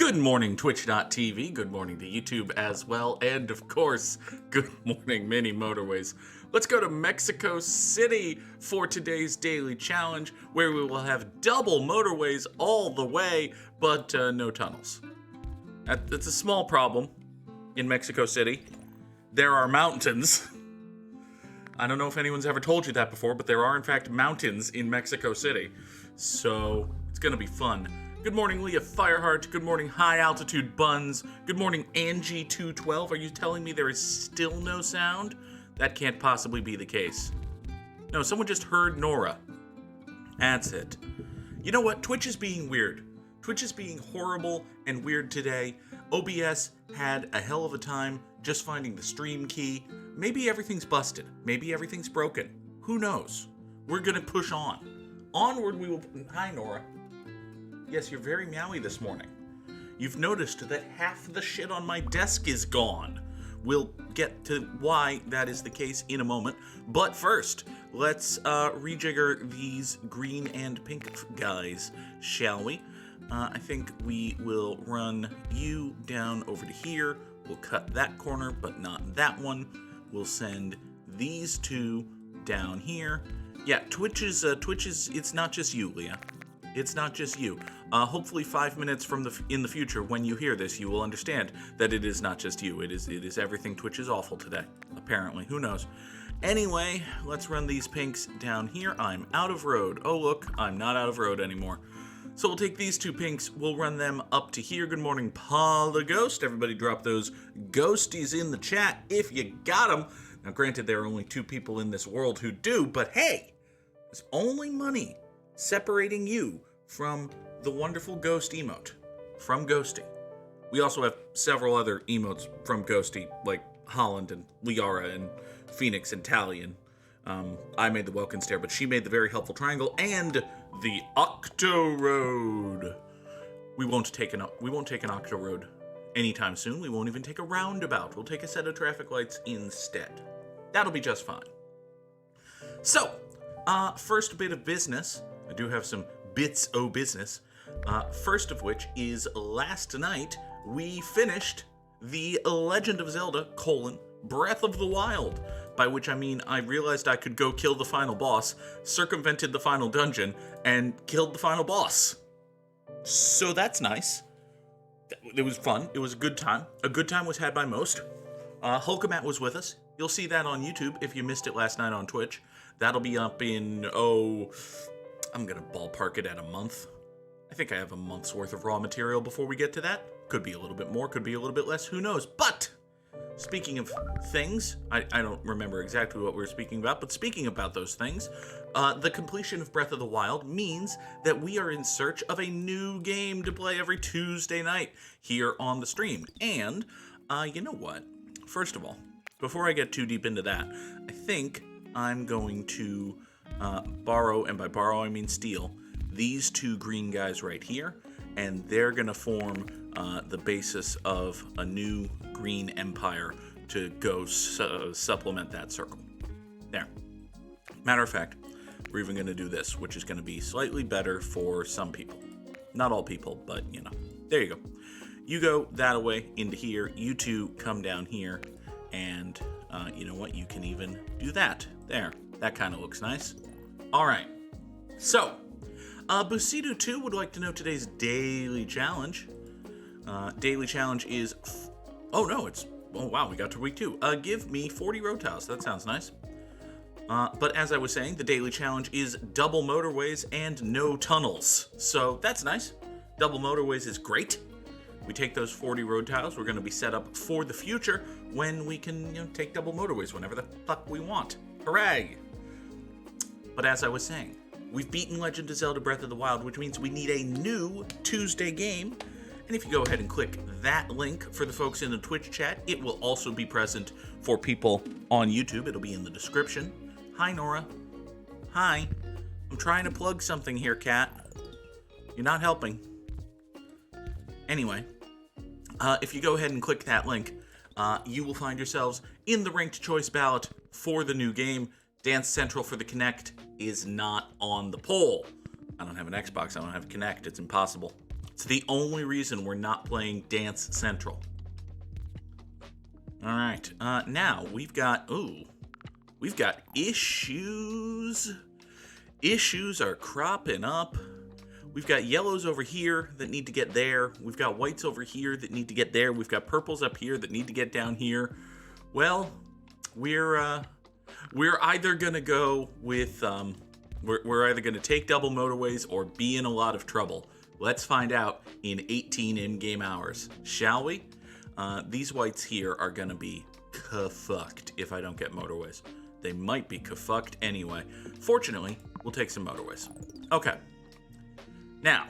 Good morning, Twitch.tv. Good morning to YouTube as well. And of course, good morning, Mini Motorways. Let's go to Mexico City for today's daily challenge, where we will have double motorways all the way, but no tunnels. That's a small problem in Mexico City. There are mountains. I don't know if anyone's ever told you that before, but there are in fact mountains in Mexico City. So it's gonna be fun. Good morning, Leah Fireheart. Good morning, High Altitude Buns. Good morning, Angie212. Are you telling me there is still no sound? That can't possibly be the case. No, someone just heard Nora. That's it. You know what? Twitch is being weird. Twitch is being horrible and weird today. OBS had a hell of a time just finding the stream key. Maybe everything's busted. Maybe everything's broken. Who knows? We're gonna push on. Onward we will... Hi, Nora. Yes, you're very meowy this morning. You've noticed that half the shit on my desk is gone. We'll get to why that is the case in a moment. But first, let's rejigger these green and pink guys, shall we? I think we will run you down over to here. We'll cut that corner, but not that one. We'll send these two down here. Yeah, Twitch is, it's not just you, Leah. It's not just you. Hopefully 5 minutes in the future, when you hear this, you will understand that it is not just you. It is everything. Twitch is awful today, apparently. Who knows? Anyway, let's run these pinks down here. I'm out of road. Oh, look, I'm not out of road anymore. So we'll take these two pinks. We'll run them up to here. Good morning, Paul the Ghost. Everybody drop those ghosties in the chat if you got them. Now, granted, there are only 2 people in this world who do, but hey, there's only money separating you from the wonderful ghost emote from Ghosty. We also have several other emotes from Ghosty, like Holland and Liara and Phoenix and Tally, and I made the Welkin Stare, but she made the very helpful triangle and the Octo Road. We won't take an Octo Road anytime soon. We won't even take a roundabout. We'll take a set of traffic lights instead. That'll be just fine. So, first bit of business. I do have some bits o' business. First of which is last night we finished the Legend of Zelda: Breath of the Wild, by which I mean I realized I could go kill the final boss, circumvented the final dungeon, and killed the final boss. So that's nice. It was fun. It was a good time. A good time was had by most. Hulkamat was with us. You'll see that on YouTube if you missed it last night on Twitch. That'll be up in, I'm gonna ballpark it at a month. I think I have a month's worth of raw material before we get to that. Could be a little bit more, could be a little bit less, who knows. But, speaking of things, I don't remember exactly what we were speaking about, but speaking about those things, the completion of Breath of the Wild means that we are in search of a new game to play every Tuesday night here on the stream. And, you know what? First of all, before I get too deep into that, I think I'm going to borrow, and by borrow I mean steal, these 2 green guys right here, and they're gonna form the basis of a new green empire to go supplement that circle. There. Matter of fact, we're even gonna do this, which is gonna be slightly better for some people. Not all people, but you know. There you go. You go that away into here, you 2 come down here, and you know what, you can even do that. There. That kind of looks nice. Alright. So, Busido2 would like to know today's daily challenge. Daily challenge is... oh wow, we got to week 2. Give me 40 road tiles. That sounds nice. But as I was saying, the daily challenge is double motorways and no tunnels. So that's nice. Double motorways is great. We take those 40 road tiles. We're going to be set up for the future when we can, take double motorways whenever the fuck we want. Hooray! But as I was saying, we've beaten Legend of Zelda: Breath of the Wild, which means we need a new Tuesday game. And if you go ahead and click that link for the folks in the Twitch chat, it will also be present for people on YouTube. It'll be in the description. Hi, Nora. Hi. I'm trying to plug something here, Kat. You're not helping. Anyway, if you go ahead and click that link, you will find yourselves in the ranked choice ballot for the new game. Dance Central for the Kinect is not on the poll. I don't have an Xbox, I don't have a Kinect, it's impossible. It's the only reason we're not playing Dance Central. All right, now we've got issues. Issues are cropping up. We've got yellows over here that need to get there. We've got whites over here that need to get there. We've got purples up here that need to get down here. Well, we're either gonna go with we're either gonna take double motorways or be in a lot of trouble. Let's find out in 18 in-game hours, shall we? These whites here are gonna be ka-fucked if I don't get motorways. They might be ka-fucked anyway. Fortunately, we'll take some motorways. Okay. Now,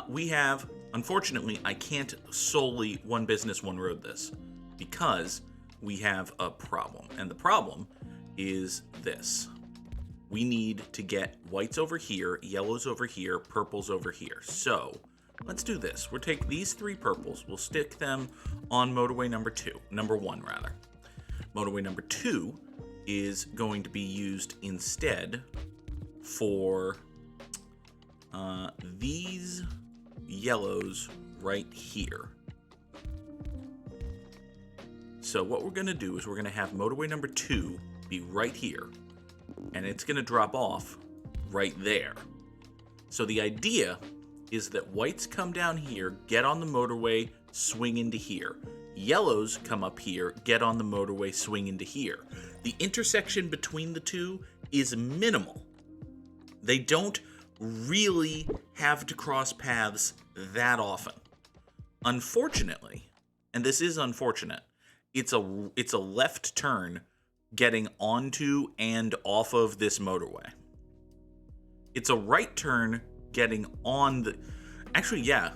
we have, unfortunately, I can't solely one business, one road this, because we have a problem. And the problem is this. We need to get whites over here, yellows over here, purples over here. So, let's do this. We'll take these 3 purples, we'll stick them on motorway number 1 rather. Motorway number 2 is going to be used instead for these yellows right here. So what we're going to do is we're going to have motorway number 2 be right here, and it's going to drop off right there. So the idea is that whites come down here, get on the motorway, swing into here. Yellows come up here, get on the motorway, swing into here. The intersection between the two is minimal. They don't really have to cross paths that often. Unfortunately, and this is unfortunate, it's a left turn getting onto and off of this motorway. It's a right turn getting on the... Actually, yeah,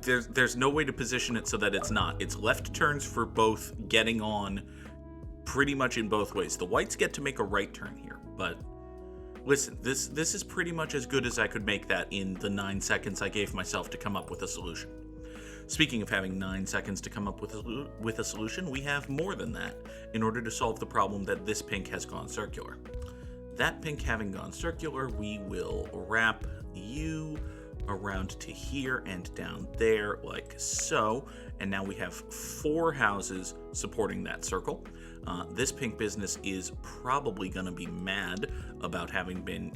there's no way to position it so that it's not. It's left turns for both getting on pretty much in both ways. The whites get to make a right turn here, but listen, this is pretty much as good as I could make that in the 9 seconds I gave myself to come up with a solution. Speaking of having 9 seconds to come up with a solution, we have more than that in order to solve the problem that this pink has gone circular. That pink having gone circular, we will wrap you around to here and down there like so, and now we have 4 houses supporting that circle. This pink business is probably going to be mad about having been,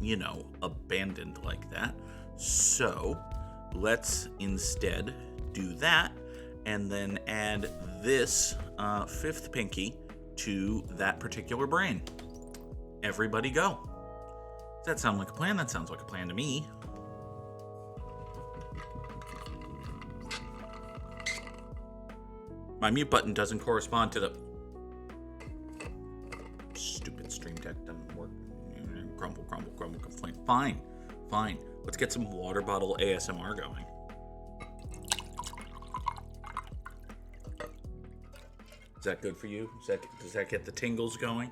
abandoned like that. So let's instead do that and then add this 5th pinky to that particular brain. Everybody go. Does that sound like a plan? That sounds like a plan to me. My mute button doesn't correspond to the... Stupid stream deck doesn't work. Grumble, complain. Fine. Let's get some water bottle ASMR going. Is that good for you? Does that get the tingles going?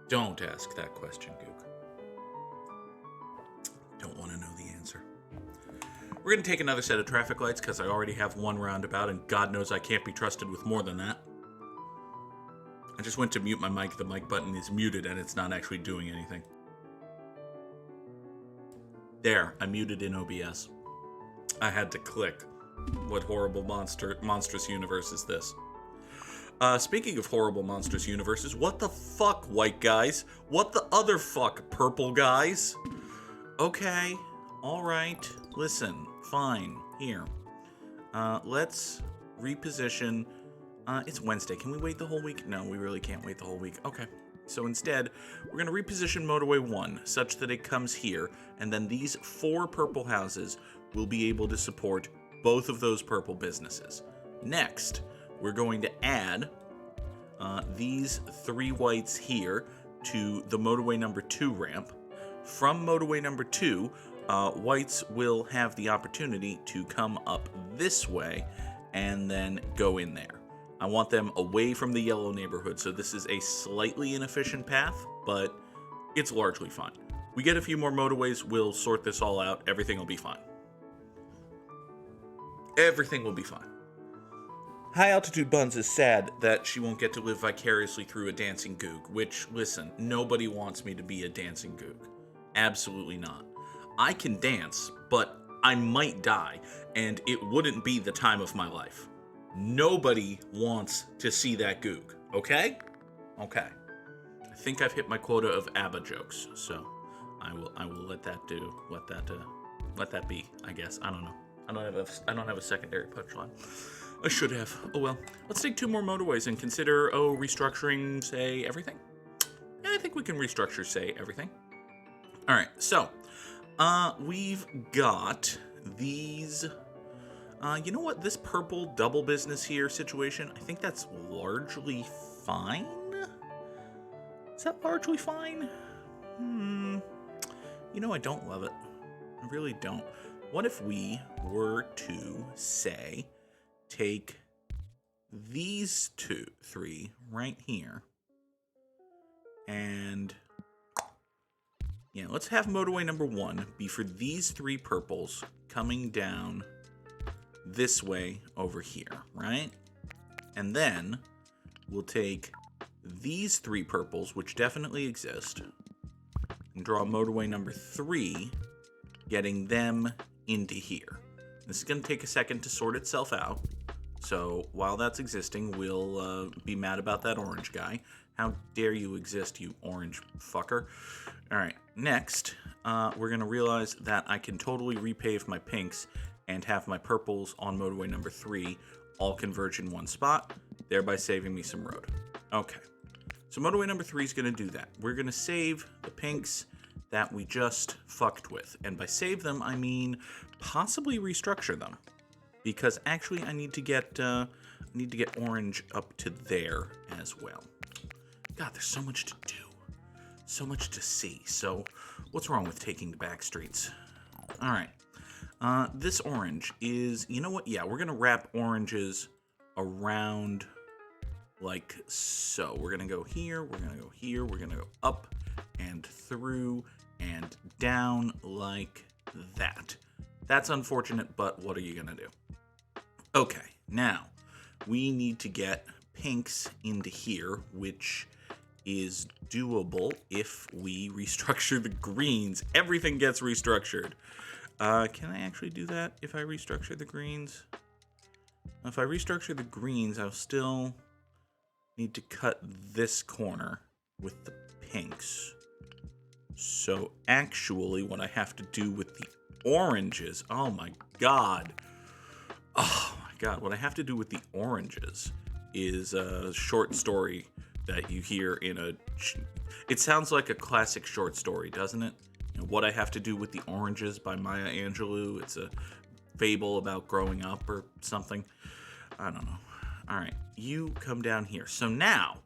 Don't ask that question, Goog. Don't want to know the answer. We're going to take another set of traffic lights because I already have 1 roundabout, and God knows I can't be trusted with more than that. I just went to mute my mic. The mic button is muted, and it's not actually doing anything. There, I muted in OBS. I had to click. What horrible monstrous universe is this? Speaking of horrible monstrous universes, what the fuck, white guys? What the other fuck, purple guys? Okay, alright, listen, fine, here. Let's reposition. It's Wednesday. Can we wait the whole week? No, we really can't wait the whole week. Okay, so instead, we're going to reposition Motorway 1 such that it comes here, and then these 4 purple houses will be able to support both of those purple businesses. Next, we're going to add these 3 whites here to the Motorway number 2 ramp. From Motorway number 2, whites will have the opportunity to come up this way and then go in there. I want them away from the yellow neighborhood, so this is a slightly inefficient path, but it's largely fine. We get a few more motorways, we'll sort this all out, everything will be fine. Everything will be fine. High Altitude Buns is sad that she won't get to live vicariously through a dancing Goog, which, listen, nobody wants me to be a dancing Goog. Absolutely not. I can dance, but I might die, and it wouldn't be the time of my life. Nobody wants to see that Goog, okay? Okay. I think I've hit my quota of ABBA jokes, so I will let that be, I guess. I don't know. I don't have a secondary punchline. I should have. Oh well. Let's take 2 more motorways and consider restructuring, say, everything. Yeah, I think we can restructure, say, everything. All right. So, we've got these. You know what? This purple double business here situation, I think that's largely fine. Is that largely fine? You know, I don't love it. I really don't. What if we were to, say, take these 3 right here, and yeah, let's have motorway number 1 be for these 3 purples coming down this way over here, right? And then we'll take these 3 purples, which definitely exist, and draw motorway number 3, getting them into here. This is going to take a second to sort itself out. So while that's existing, we'll be mad about that orange guy. How dare you exist, you orange fucker. All right, next, we're going to realize that I can totally repave my pinks and have my purples on motorway number 3 all converge in one spot, thereby saving me some road. Okay, so motorway number 3 is going to do that. We're going to save the pinks that we just fucked with. And by save them, I mean possibly restructure them. Because actually I need to get orange up to there as well. God, there's so much to do. So much to see. So what's wrong with taking the back streets? All right. This orange is, you know what? Yeah, we're going to wrap oranges around like so. We're going to go here. We're going to go here. We're going to go up and through and down like that. That's unfortunate, but what are you going to do? Okay, now we need to get pinks into here, which is doable if we restructure the greens. Everything gets restructured. Can I actually do that if I restructure the greens? If I restructure the greens, I'll still need to cut this corner with the pinks. So actually what I have to do with the oranges, oh my god. Oh my god, what I have to do with the oranges is a short story that you hear in a... It sounds like a classic short story, doesn't it? You know, What I Have to Do with the Oranges by Maya Angelou. It's a fable about growing up or something. I don't know. All right, you come down here. So now,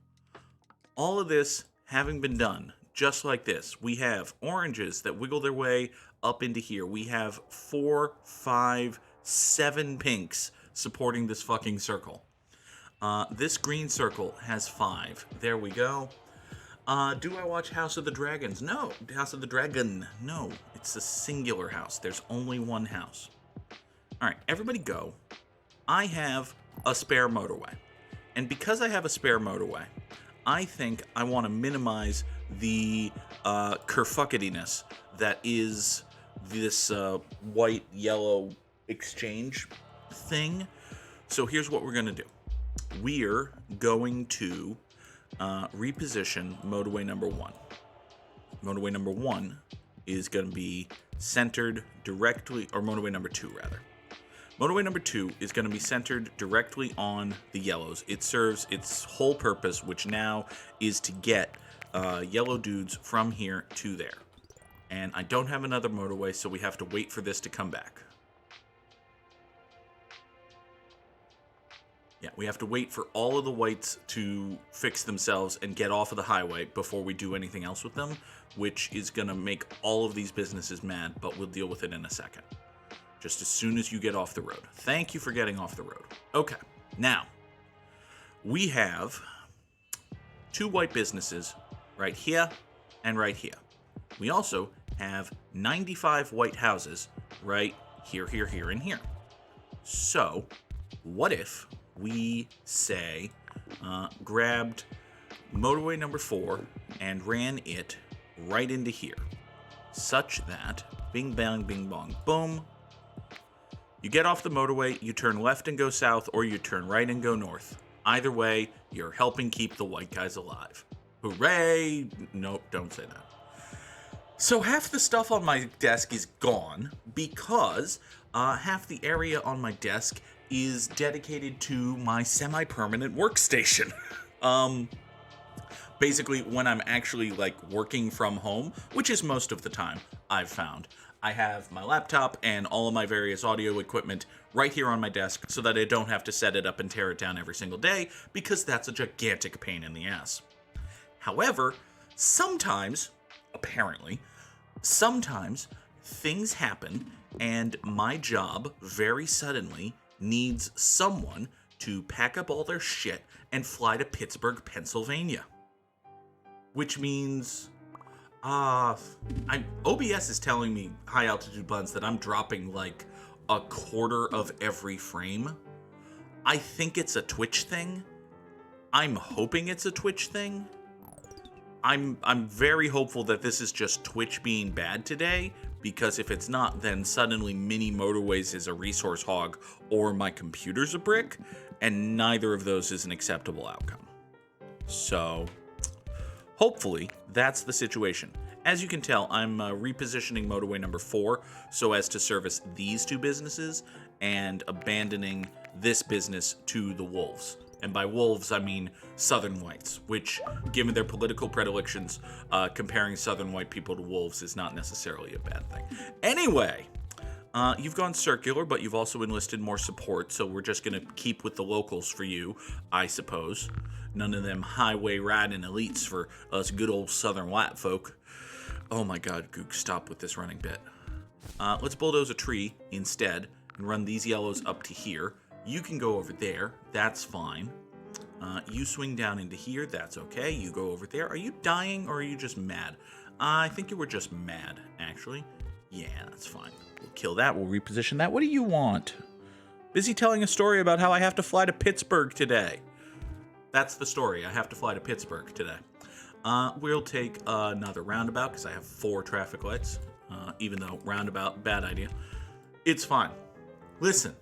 all of this having been done, just like this, we have oranges that wiggle their way up into here. We have 4, 5, 7 pinks supporting this fucking circle. This green circle has 5. There we go. Do I watch House of the Dragons? No. House of the Dragon. No. It's a singular house. There's only one house. All right, everybody go. I have a spare motorway. And because I have a spare motorway, I think I want to minimize the kerfuckettiness that is this white-yellow exchange thing. So here's what we're going to do. We're going to reposition motorway number 1. Motorway number 1 is going to be centered directly, or motorway number 2 rather. Motorway number 2 is going to be centered directly on the yellows. It serves its whole purpose, which now is to get yellow dudes from here to there. And I don't have another motorway, so we have to wait for this to come back. Yeah, we have to wait for all of the whites to fix themselves and get off of the highway before we do anything else with them, which is going to make all of these businesses mad, but we'll deal with it in a second. Just as soon as you get off the road. Thank you for getting off the road. Okay, now, we have 2 white businesses right here and right here. We also have 95 white houses right here, here, here, and here. So, what if we say grabbed motorway number 4 and ran it right into here, such that bing bang bing bong boom, You get off the motorway, you turn left and go south, or you turn right and go north. Either way, you're helping keep the white guys alive. Hooray! Nope, don't say that. So half the stuff on my desk is gone because half the area on my desk is dedicated to my semi-permanent workstation. Basically, when I'm actually like working from home, which is most of the time, I've found, I have my laptop and all of my various audio equipment right here on my desk so that I don't have to set it up and tear it down every single day, because that's a gigantic pain in the ass. However, sometimes, apparently, sometimes things happen and my job very suddenly needs someone to pack up all their shit and fly to Pittsburgh, Pennsylvania. Which means, OBS is telling me, high altitude buns, that I'm dropping like a quarter of every frame. I think it's a Twitch thing. I'm hoping it's a Twitch thing. I'm very hopeful that this is just Twitch being bad today, because if it's not, then suddenly Mini Motorways is a resource hog or my computer's a brick, and neither of those is an acceptable outcome. So hopefully that's the situation. As you can tell, I'm repositioning motorway number 4 so as to service these two businesses and abandoning this business to the wolves. And by wolves, I mean Southern whites, which, given their political predilections, comparing Southern white people to wolves is not necessarily a bad thing. Anyway, you've gone circular, but you've also enlisted more support, so we're just going to keep with the locals for you, I suppose. None of them highway riding elites for us good old Southern white folk. Oh my god, Goog, stop with this running bit. Let's bulldoze a tree instead and run these yellows up to here. You can go over there, that's fine. You swing down into here, that's okay. You go over there. Are you dying or are you just mad? I think you were just mad, actually. Yeah, that's fine. We'll kill that, we'll reposition that. What do you want? Busy telling a story about how I have to fly to Pittsburgh today. That's the story, I have to fly to Pittsburgh today. We'll take another roundabout because I have 4 traffic lights. Even though roundabout, bad idea. It's fine. Listen.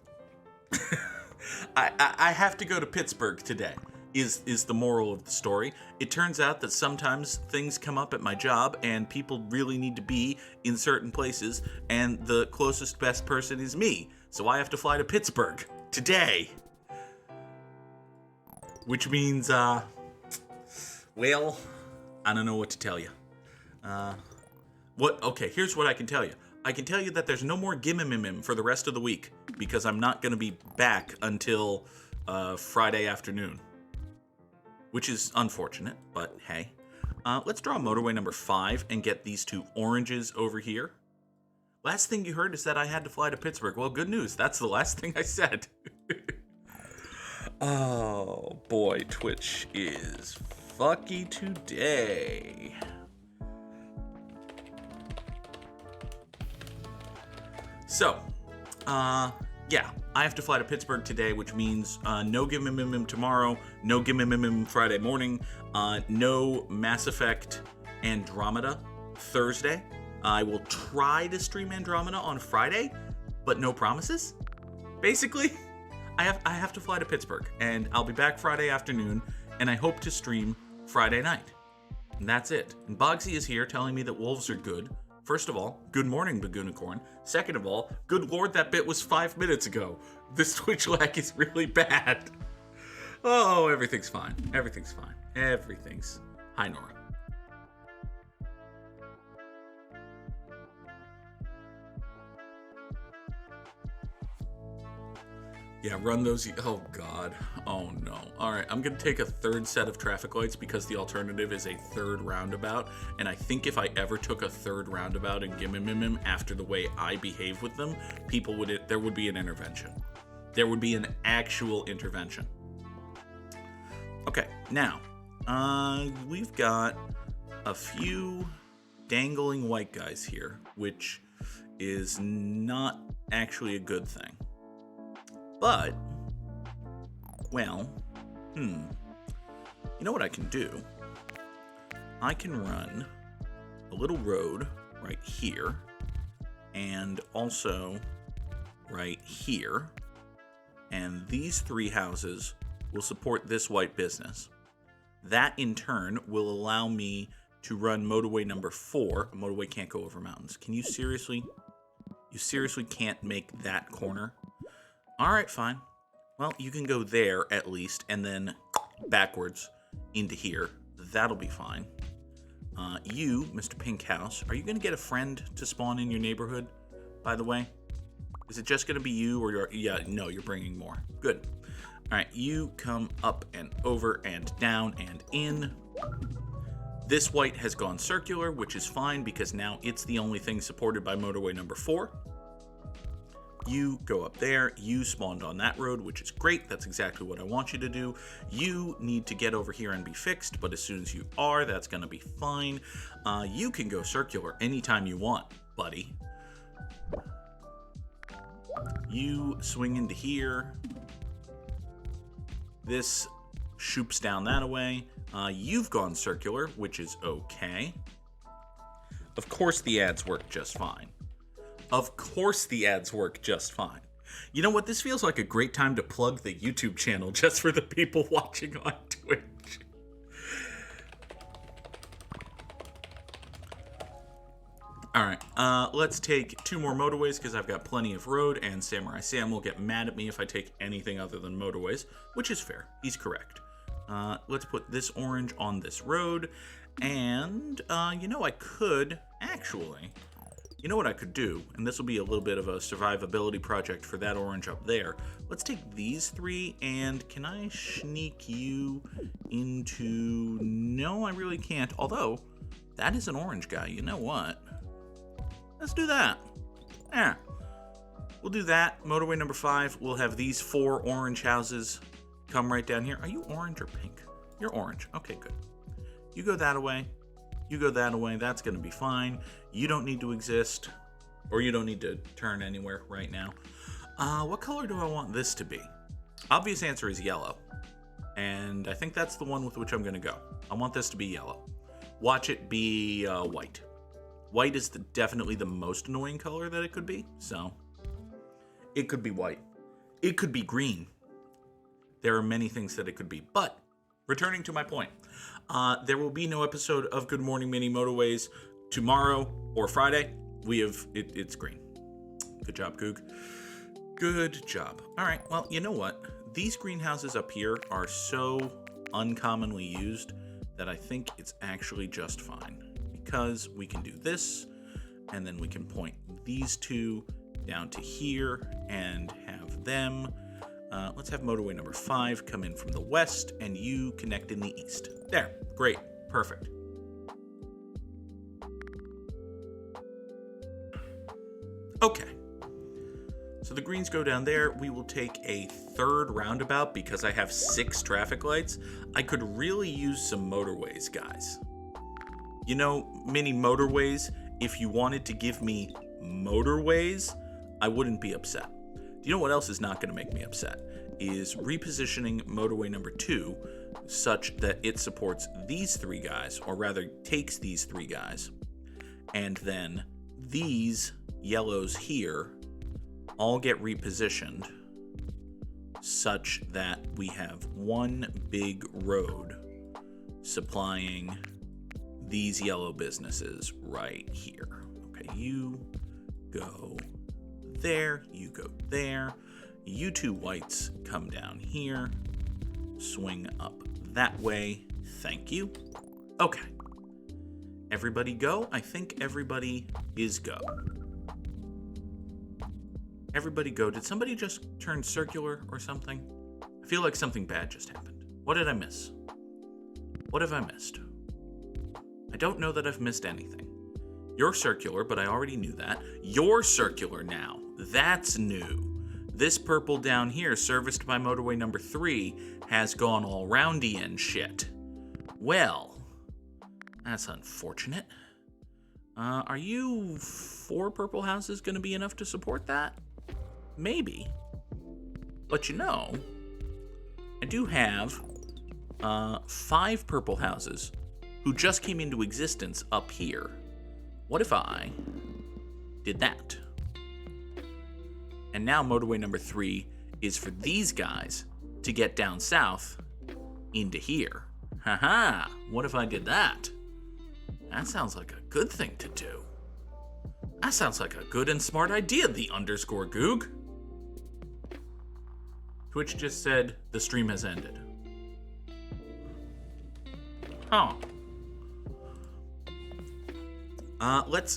I have to go to Pittsburgh today, is the moral of the story. It turns out that sometimes things come up at my job and people really need to be in certain places, and the closest best person is me. So I have to fly to Pittsburgh today. Which means, well, I don't know what to tell you. Okay, here's what I can tell you. I can tell you that there's no more GMMM for the rest of the week, because I'm not going to be back until Friday afternoon. Which is unfortunate, but hey. Let's draw motorway number 5 and get these 2 oranges over here. Last thing you heard is that I had to fly to Pittsburgh. Well, good news. That's the last thing I said. Oh, boy. Twitch is fucky today. So, yeah, I have to fly to Pittsburgh today, which means no GMMM tomorrow, no GMMM Friday morning, no Mass Effect Andromeda Thursday. I will try to stream Andromeda on Friday, but no promises. Basically, I have to fly to Pittsburgh, and I'll be back Friday afternoon, and I hope to stream Friday night. And that's it. And Bogsy is here telling me that wolves are good. First of all, good morning, Bagoonicorn. Second of all, good lord, that bit was 5 minutes ago. This Twitch lag is really bad. Oh, everything's fine. Everything's fine. Everything's... Hi, Nora. Yeah, run those... Oh, God. Oh, no. All right, I'm going to take a 3rd set of traffic lights because the alternative is a 3rd roundabout. And I think if I ever took a 3rd roundabout in GMMM after the way I behave with them, there would be an intervention. There would be an actual intervention. Okay, now, we've got a few dangling white guys here, which is not actually a good thing. But, well, you know what I can do? I can run a little road right here, and also right here. And these 3 houses will support this white business. That, in turn, will allow me to run motorway number 4. A motorway can't go over mountains. Can you seriously? You seriously can't make that corner? All right, fine. Well, you can go there at least, and then backwards into here. That'll be fine. You, Mr. Pink House, are you going to get a friend to spawn in your neighborhood, by the way? Is it just going to be you, or no, you're bringing more. Good. All right, you come up and over and down and in. This white has gone circular, which is fine because now it's the only thing supported by motorway number 4. You go up there, you spawned on that road, which is great. That's exactly what I want you to do. You need to get over here and be fixed, but as soon as you are, that's going to be fine. You can go circular anytime you want, buddy. You swing into here. This shoops down that away. You've gone circular, which is okay. Of course the ads work just fine. Of course the ads work just fine. You know what? This feels like a great time to plug the YouTube channel just for the people watching on Twitch. All right, let's take 2 more motorways because I've got plenty of road, and Samurai Sam will get mad at me if I take anything other than motorways, which is fair. He's correct. Let's put this orange on this road, and, you know, I could, actually, you know what I could do, and this will be a little bit of a survivability project for that orange up there. Let's take these 3, and can I sneak you into... No, I really can't, although that is an orange guy. You know what? Let's do that. Yeah, we'll do that. Motorway number 5, we'll have these 4 orange houses come right down here. Are you orange or pink? You're orange. Okay, good. You go that away. You go that away. That's going to be fine. You don't need to exist, or you don't need to turn anywhere right now. What color do I want this to be? Obvious answer is yellow, and I think that's the one with which I'm going to go. I want this to be yellow. Watch it be white. White is definitely the most annoying color that it could be, so it could be white. It could be green. There are many things that it could be, but returning to my point, there will be no episode of Good Morning Mini Motorways tomorrow or Friday. It's green. Good job, Goog. Good job. All right, well, you know what? These greenhouses up here are so uncommonly used that I think it's actually just fine. Because we can do this, and then we can point these 2 down to here and have them. Let's have motorway number 5 come in from the west, and you connect in the east. There, great, perfect. Okay, so the greens go down there. We will take a 3rd roundabout because I have 6 traffic lights. I could really use some motorways, guys. You know, Mini Motorways, if you wanted to give me motorways, I wouldn't be upset. Do you know what else is not going to make me upset? Is repositioning motorway number 2 such that it supports these 3 guys, or rather takes these 3 guys, and then these yellows here all get repositioned such that we have one big road supplying these yellow businesses right here. Okay, you go there, you go there. You 2 whites come down here, swing up that way. Thank you. Okay. Everybody go? I think everybody is go. Everybody go. Did somebody just turn circular or something? I feel like something bad just happened. What did I miss? What have I missed? I don't know that I've missed anything. You're circular, but I already knew that. You're circular now. That's new. This purple down here, serviced by motorway number 3, has gone all roundy and shit. Well, that's unfortunate. Are you 4 purple houses going to be enough to support that? Maybe. But you know, I do have 5 purple houses who just came into existence up here. What if I did that? And now motorway number 3 is for these guys to get down south into here. Haha, what if I did that? That sounds like a good thing to do. That sounds like a good and smart idea, the underscore Goog. Twitch just said the stream has ended. Huh.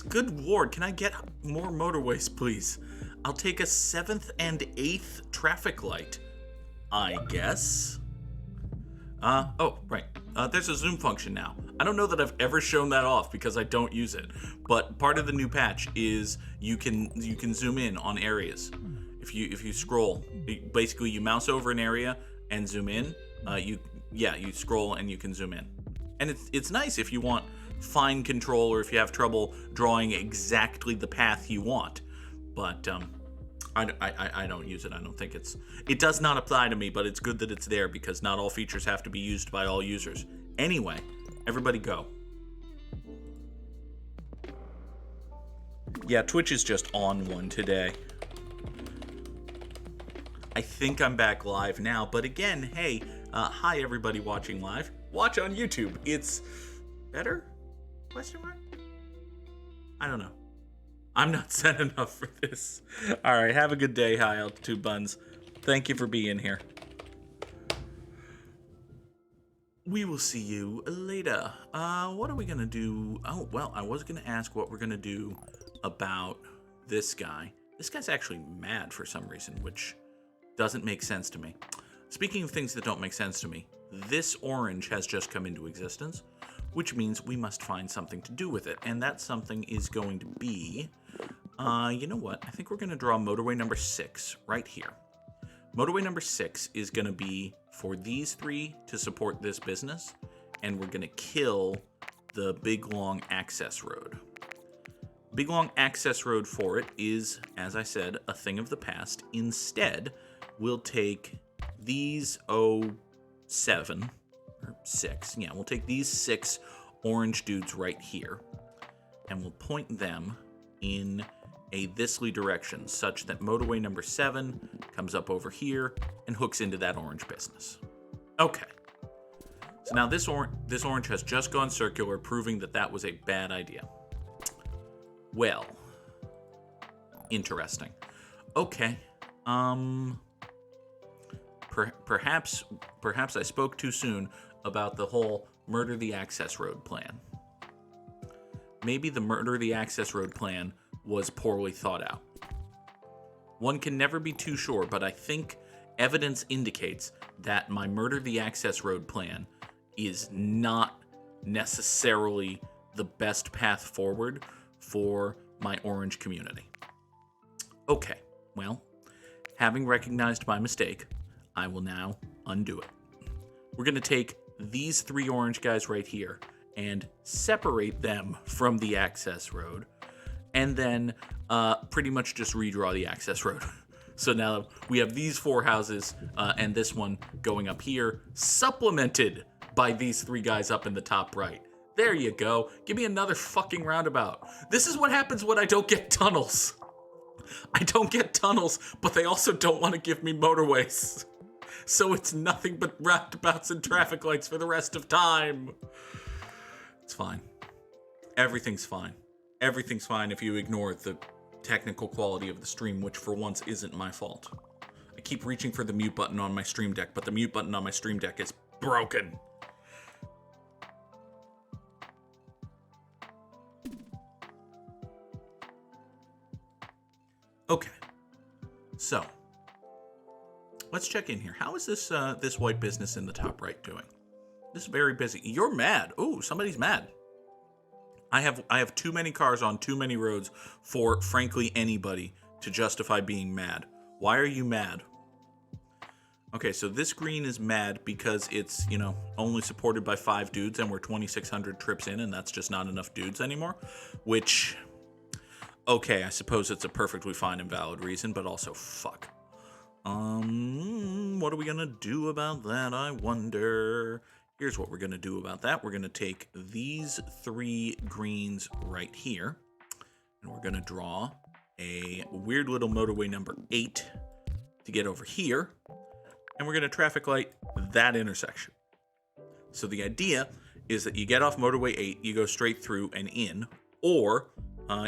Good Lord, can I get more motorways, please? I'll take a 7th and 8th traffic light, I guess. Oh, right. There's a zoom function now. I don't know that I've ever shown that off because I don't use it. But part of the new patch is you can zoom in on areas. If you scroll, basically you mouse over an area and zoom in. You scroll and you can zoom in. And it's nice if you want fine control or if you have trouble drawing exactly the path you want. But I don't use it. I don't think it does not apply to me, but it's good that it's there because not all features have to be used by all users. Anyway, everybody go. Yeah, Twitch is just on one today. I think I'm back live now, but again, hey, hi everybody watching live. Watch on YouTube. It's better? Question mark? I don't know. I'm not set enough for this. All right, have a good day, High Altitude Buns. Thank you for being here. We will see you later. What are we gonna do? Oh, well, I was gonna ask what we're gonna do about this guy. This guy's actually mad for some reason, which doesn't make sense to me. Speaking of things that don't make sense to me, this orange has just come into existence, which means we must find something to do with it. And that something is going to be, you know what? I think we're going to draw motorway number 6 right here. Motorway number 6 is going to be for these 3 to support this business, and we're going to kill the big long access road. Big long access road for it is, as I said, a thing of the past. Instead, we'll take these 7 or 6. Yeah, we'll take these 6 orange dudes right here, and we'll point them in a thisly direction, such that motorway number 7 comes up over here and hooks into that orange business. Okay. So now this orange has just gone circular, proving that that was a bad idea. Well, interesting. Okay. Perhaps I spoke too soon about the whole murder the access road plan. Maybe the murder the access road plan was poorly thought out. One can never be too sure, but I think evidence indicates that my murder the access road plan is not necessarily the best path forward for my orange community. Okay, well, having recognized my mistake, I will now undo it. We're going to take these 3 orange guys right here and separate them from the access road, and then pretty much just redraw the access road. So now we have these 4 houses and this one going up here, supplemented by these 3 guys up in the top right. There you go. Give me another fucking roundabout. This is what happens when I don't get tunnels. I don't get tunnels, but they also don't want to give me motorways. So it's nothing but roundabouts and traffic lights for the rest of time. It's fine. Everything's fine. Everything's fine if you ignore the technical quality of the stream, which for once isn't my fault. I keep reaching for the mute button on my stream deck, but the mute button on my stream deck is broken. Okay. So, let's check in here. How is this this white business in the top right doing? This is very busy. You're mad. Ooh, somebody's mad. I have too many cars on too many roads for, frankly, anybody to justify being mad. Why are you mad? Okay, so this green is mad because it's, only supported by 5 dudes and we're 2,600 trips in and that's just not enough dudes anymore. Which, okay, I suppose it's a perfectly fine and valid reason, but also fuck. What are we gonna do about that, I wonder? Here's what we're gonna do about that. We're gonna take these 3 greens right here, and we're gonna draw a weird little motorway number 8 to get over here, and we're going to traffic light that intersection. So the idea is that you get off motorway 8, you go straight through and in, or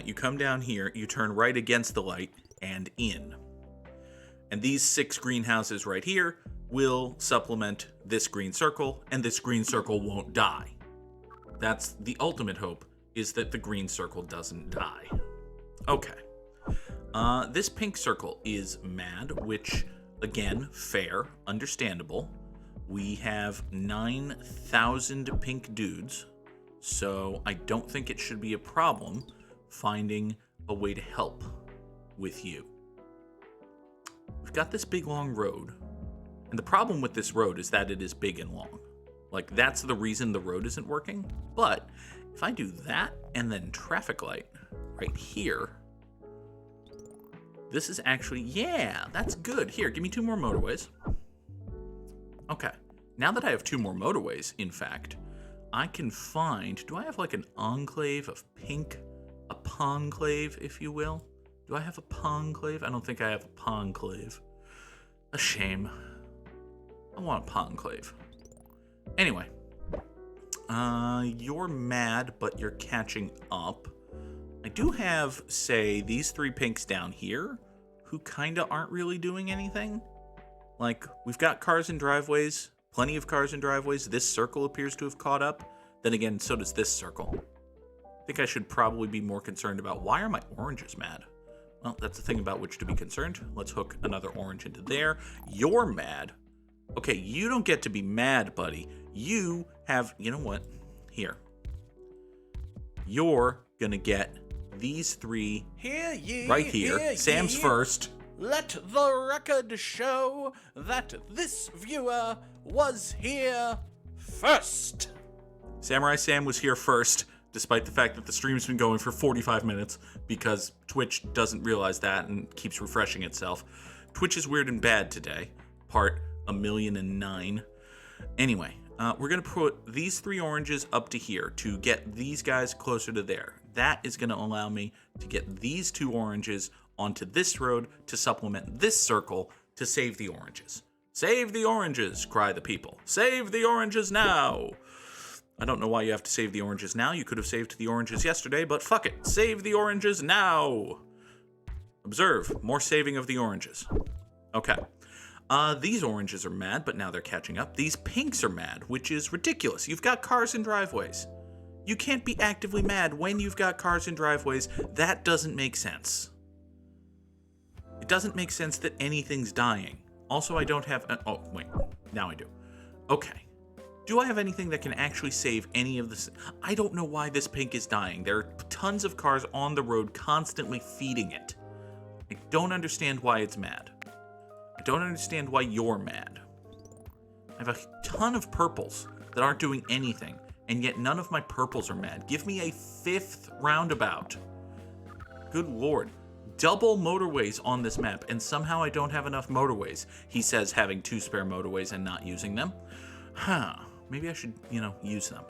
you come down here, you turn right against the light and in. And these 6 greenhouses right here will supplement this green circle, and this green circle won't die. That's the ultimate hope, is that the green circle doesn't die. Okay. This pink circle is mad, which, again, fair, understandable. We have 9,000 pink dudes, so I don't think it should be a problem finding a way to help with you. We've got this big long road, and the problem with this road is that it is big and long. Like, that's the reason the road isn't working. But if I do that and then traffic light right here, this is actually, yeah, that's good. Here, give me 2 more motorways. Okay, now that I have 2 more motorways, in fact, I can find, do I have like an enclave of pink? A conclave, if you will? Do I have a conclave? I don't think I have a conclave. A shame. I want a conclave. Anyway, you're mad, but you're catching up. I do have, say, these 3 pinks down here who kinda aren't really doing anything. Like, we've got cars and driveways, plenty of cars and driveways. This circle appears to have caught up. Then again, so does this circle. I think I should probably be more concerned about, why are my oranges mad? Well, that's the thing about which to be concerned. Let's hook another orange into there. You're mad. Okay, you don't get to be mad, buddy. You have, you know what? Here. You're gonna get these 3 right here. Sam's first. Let the record show that this viewer was here first. Samurai Sam was here first, despite the fact that the stream's been going for 45 minutes, because Twitch doesn't realize that and keeps refreshing itself. Twitch is weird and bad today, part 1,000,009. Anyway, we're going to put these 3 oranges up to here to get these guys closer to there. That is going to allow me to get these 2 oranges onto this road to supplement this circle to save the oranges. Save the oranges, cry the people. Save the oranges now! I don't know why you have to save the oranges now. You could have saved the oranges yesterday, but fuck it. Save the oranges now! Observe, more saving of the oranges. Okay. These oranges are mad, but now they're catching up. These pinks are mad, which is ridiculous. You've got cars and driveways. You can't be actively mad when you've got cars and driveways. That doesn't make sense. It doesn't make sense that anything's dying. Also, I don't have... oh, wait. Now I do. Okay. Do I have anything that can actually save any of this? I don't know why this pink is dying. There are tons of cars on the road constantly feeding it. I don't understand why it's mad. I don't understand why you're mad. I have a ton of purples that aren't doing anything, and yet none of my purples are mad. Give me a 5th roundabout. Good lord. Double motorways on this map, and somehow I don't have enough motorways. He says having 2 spare motorways and not using them. Huh. Maybe I should, use them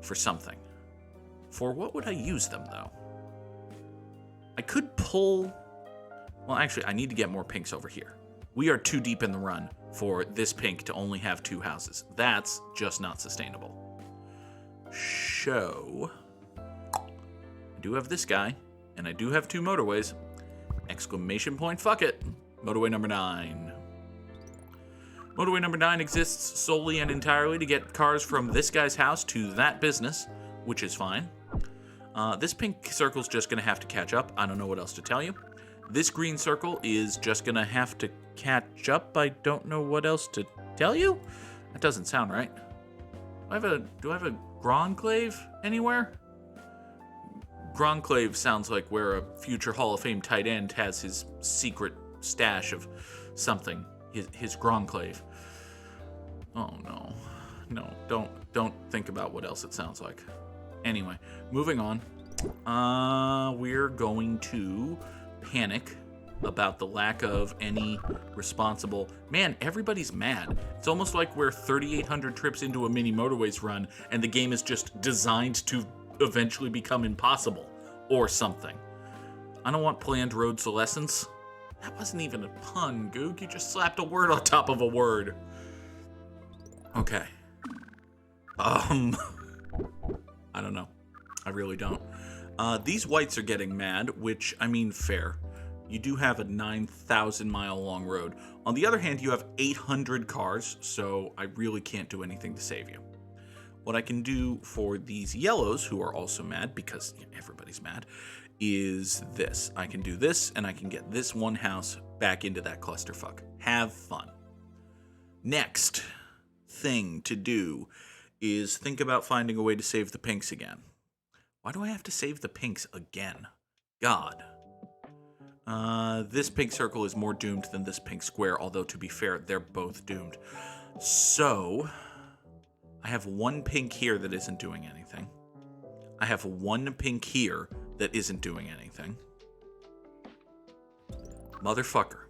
for something. For what would I use them, though? I could pull... Well, actually, I need to get more pinks over here. We are too deep in the run for this pink to only have 2 houses. That's just not sustainable. So, I do have this guy, and I do have 2 motorways. Exclamation point, fuck it. Motorway number 9. Motorway number 9 exists solely and entirely to get cars from this guy's house to that business, which is fine. This pink circle's just going to have to catch up. I don't know what else to tell you. This green circle is just going to have to catch up. I don't know what else to tell you. That doesn't sound right. Do I have a Gronclave anywhere? Gronclave sounds like where a future Hall of Fame tight end has his secret stash of something. His Gronclave. Oh no. No, don't think about what else it sounds like. Anyway, moving on. We're going to panic about the lack of any responsible... Man, everybody's mad. It's almost like we're 3,800 trips into a Mini Motorways run and the game is just designed to eventually become impossible or something. I don't want planned roadsolescence. That wasn't even a pun, Goog. You just slapped a word on top of a word. Okay. I don't know. I really don't. These whites are getting mad, which, I mean, fair. You do have a 9,000 mile long road. On the other hand, you have 800 cars, so I really can't do anything to save you. What I can do for these yellows, who are also mad, because everybody's mad, is this. I can do this, and I can get this one house back into that clusterfuck. Have fun. Next thing to do is think about finding a way to save the pinks again. Why do I have to save the pinks again? God. This pink circle is more doomed than this pink square, although to be fair, they're both doomed. So, I have one pink here that isn't doing anything. I have one pink here that isn't doing anything. Motherfucker.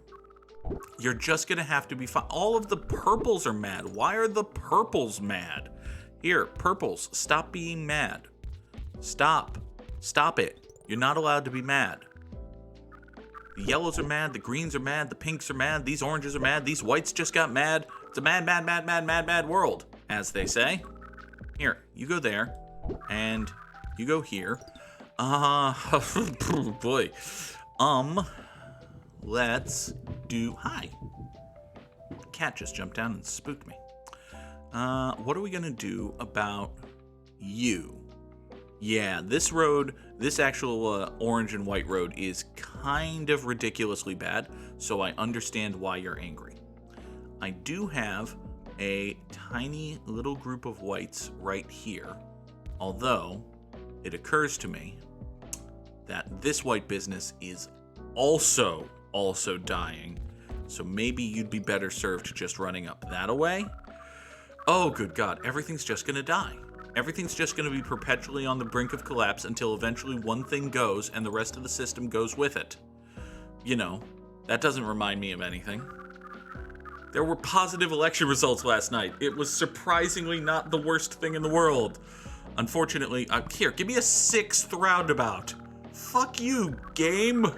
You're just gonna have to be fine. All of the purples are mad. Why are the purples mad? Here, purples, stop being mad. Stop. Stop it. You're not allowed to be mad. The yellows are mad, the greens are mad, the pinks are mad, these oranges are mad, these whites just got mad. It's a mad, mad, mad, mad, mad, mad world, as they say. Here, you go there, and you go here. Boy. Let's do, hi. The cat just jumped down and spooked me. What are we gonna do about you? Yeah, this road, this actual orange and white road is kind of ridiculously bad, so I understand why you're angry. I do have a tiny little group of whites right here, although it occurs to me that this white business is also dying, so maybe you'd be better served just running up that way. Oh, good God, everything's just gonna die. Everything's just going to be perpetually on the brink of collapse until eventually one thing goes and the rest of the system goes with it. You know, that doesn't remind me of anything. There were positive election results last night. It was surprisingly not the worst thing in the world. Unfortunately, here, give me a 6th roundabout. Fuck you, game. All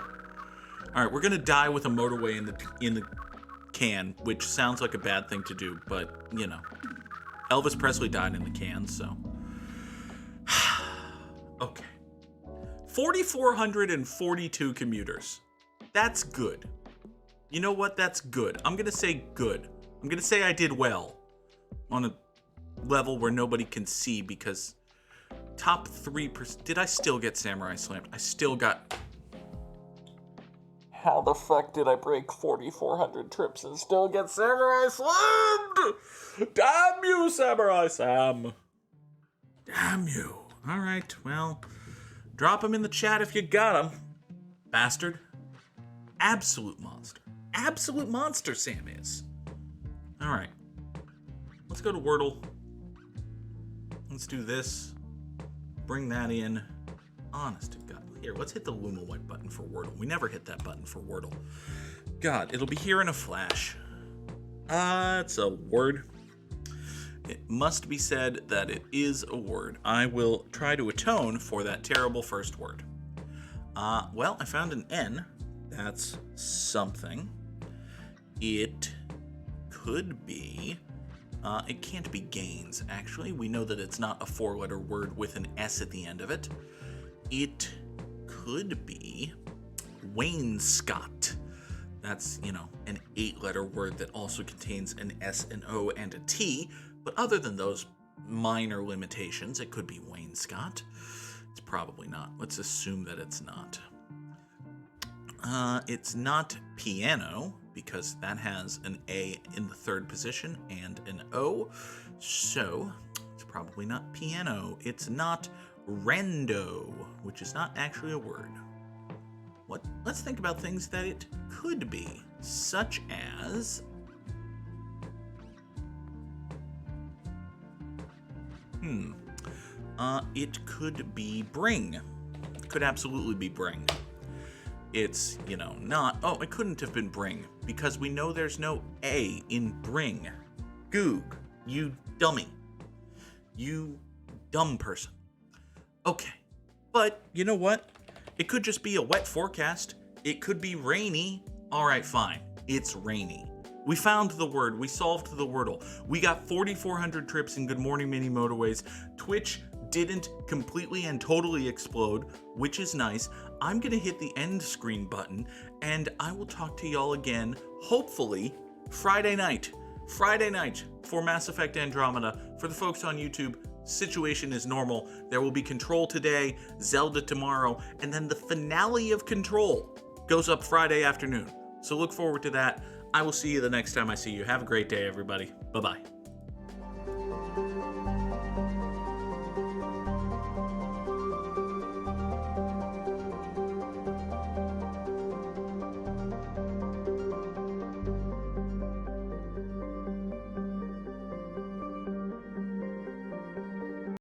right, we're going to die with a motorway in the can, which sounds like a bad thing to do, but, you know. Elvis Presley died in the can, so. Okay. 4,442 commuters. That's good. You know what? That's good. I'm going to say good. I'm going to say I did well on a level where nobody can see because top 3%. Did I still get Samurai Slammed? I still got. How the fuck did I break 4,400 trips and still get Samurai Slammed? Damn you, Samurai Sam. Damn you. All right, well, drop him in the chat if you got him. Bastard. Absolute monster. Absolute monster, Sam is. All right. Let's go to Wordle. Let's do this. Bring that in. Honest to God. Here, let's hit the Luma White button for Wordle. We never hit that button for Wordle. God, it'll be here in a flash. It's a word. It must be said that it is a word. I will try to atone for that terrible first word. Well, I found an N. That's something. It could be... it can't be gains, actually. We know that it's not a 4-letter word with an S at the end of it. It could be wainscot. That's, you know, an 8-letter word that also contains an S, an O, and a T. But other than those minor limitations, it could be wainscot. It's probably not. Let's assume that it's not. It's not piano, because that has an A in the 3rd position and an O. So, it's probably not piano. It's not rando, which is not actually a word. What? Let's think about things that it could be, such as... it could be bring. It could absolutely be bring. It's, you know, not... Oh, it couldn't have been bring, because we know there's no A in bring. Goog, you dummy. You dumb person. Okay, but you know what? It could just be a wet forecast. It could be rainy. All right, fine. It's rainy. We found the word. We solved the Wordle. We got 4,400 trips in Good Morning Mini Motorways. Twitch didn't completely and totally explode, which is nice. I'm going to hit the end screen button, and I will talk to y'all again, hopefully, Friday night. Friday night for Mass Effect Andromeda. For the folks on YouTube, situation is normal. There will be Control today, Zelda tomorrow, and then the finale of Control goes up Friday afternoon. So look forward to that. I will see you the next time I see you. Have a great day, everybody. Bye-bye.